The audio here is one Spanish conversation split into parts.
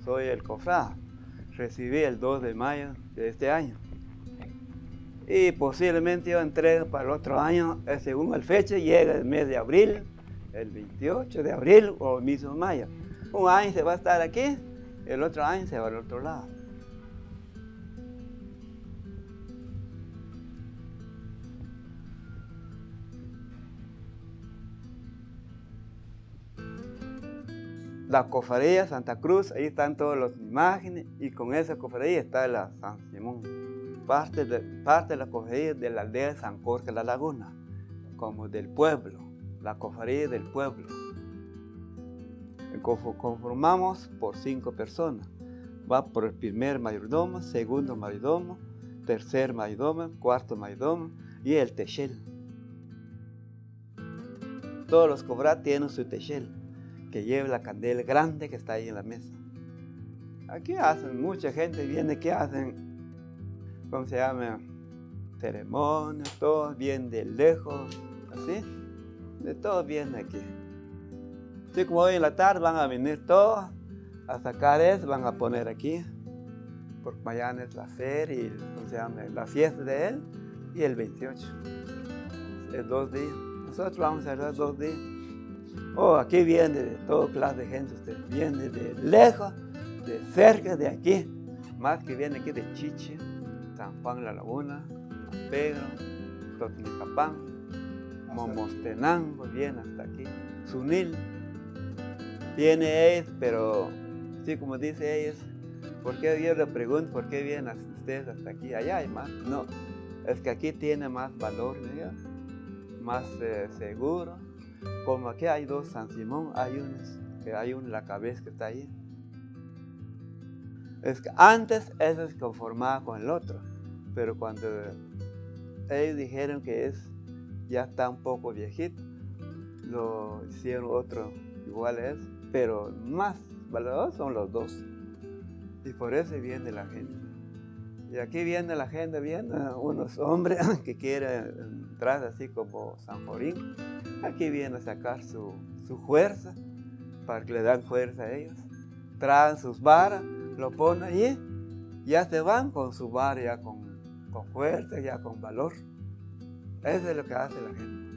soy el cofrade. Recibí el 2 de mayo de este año. Y posiblemente yo entregue para el otro año, según el fecha, llega el mes de abril, el 28 de abril o el mismo mayo. Un año se va a estar aquí, el otro año se va al otro lado. La cofradía Santa Cruz, ahí están todas las imágenes y con esa cofradía está la San Simón. Parte de la cofradía de la aldea de San Jorge La Laguna, como del pueblo, la cofradía del pueblo. Conformamos por 5 personas. Va por el primer mayordomo, segundo mayordomo, tercer mayordomo, cuarto mayordomo y el techel. Todos los cofrades tienen su techel, que lleva la candela grande que está ahí en la mesa. Aquí hacen, mucha gente viene que hacen, ¿cómo se llama? Ceremonias, todos vienen de lejos, así, de todos vienen aquí. Así como hoy en la tarde van a venir todos a sacar eso, van a poner aquí, porque mañana es la feria y, ¿cómo se llama? La fiesta de él, y el 28, es 2 días. Nosotros vamos a hacer 2 días. Oh, aquí viene de toda clase de gente, usted viene de lejos, de cerca, de aquí, más que viene aquí de Chiche, San Juan La Laguna, San Pedro, Totnicapán, Momostenango, viene hasta aquí, Sunil, viene ellos, pero así como dice ellos, ¿por qué yo le pregunto por qué vienen ustedes hasta aquí? Allá hay más, no, es que aquí tiene más valor, ¿no? Más seguro. Como aquí hay 2 San Simón, hay uno en la cabeza que está ahí. Es que antes eso se conformaba con el otro, pero cuando ellos dijeron que ya está un poco viejito, lo hicieron otro igual a eso, pero más valiosos son los 2. Y por eso viene la gente. Y aquí viene la gente, vienen unos hombres que quieren entrar así como San Jorín. Aquí vienen a sacar su fuerza, para que le dan fuerza a ellos. Traen sus varas, lo ponen allí, ya se van con su vara, ya con fuerza, ya con valor. Eso es lo que hace la gente.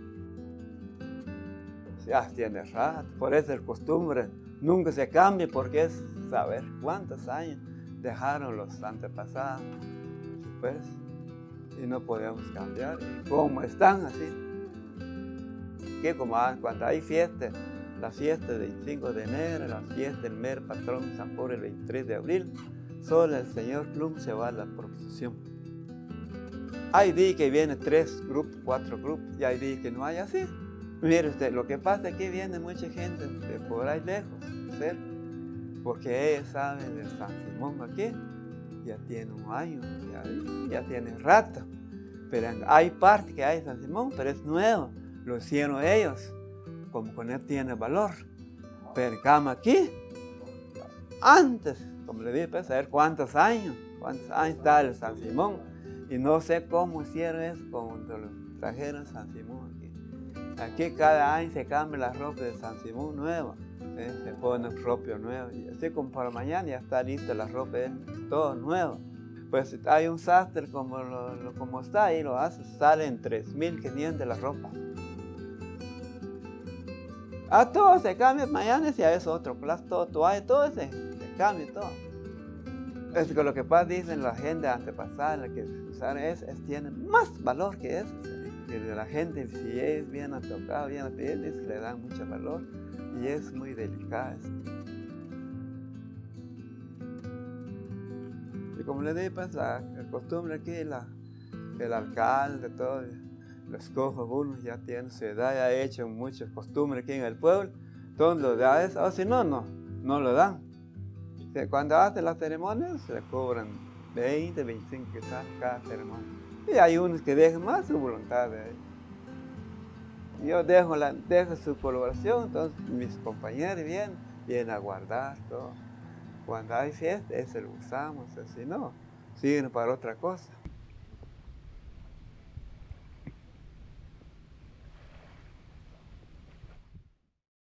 Ya tiene rato, por eso el costumbre nunca se cambia, porque es saber cuántos años dejaron los antepasados, pues, y no podemos cambiar, y como están así. Que como cuando hay fiesta, la fiesta del 25 de enero, la fiesta del mero patrón San Jorge el 23 de abril, solo el señor Plum se va a la procesión. Hay días que vienen 3 grupos, 4 grupos, y hay días que no hay así. Mire usted, lo que pasa es que viene mucha gente de por ahí lejos, cerca, porque ellos saben del San Simón aquí, ya tiene un año, ya tiene rato. Pero hay parte que hay San Simón, pero es nuevo, lo hicieron ellos, como con él tiene valor. Pero aquí, antes, como le dije, pues, a ver cuántos años está el San Simón, y no sé cómo hicieron eso cuando lo trajeron San Simón aquí. Aquí cada año se cambia la ropa de San Simón nueva, se pone ropa nueva, y así como para mañana ya está lista la ropa de él, todo nuevo. Pues hay un sastre como está ahí, lo hace, sale en 3.500 la ropa. Todo se cambia, mañana si es otro plato, toalla, todo se cambia todo. Es que lo que pasa, dicen la gente antepasada, que usaron tiene más valor que eso. Y la gente, si ellos vienen a tocar, vienen a pedir, le dan mucho valor y es muy delicado. Y como le dije, pues la costumbre aquí, el alcalde, todo, los cojos, uno ya tiene su edad, ya ha hecho muchas costumbres aquí en el pueblo, todos lo dan eso, o si no lo dan. Cuando hacen las ceremonias, se cobran 20, 25 quizás cada ceremonia. Y hay unos que dejan más su voluntad de ellos. Yo dejo su colaboración, entonces mis compañeros vienen a guardar todo. Cuando hay fiesta, eso lo usamos, si no, siguen para otra cosa.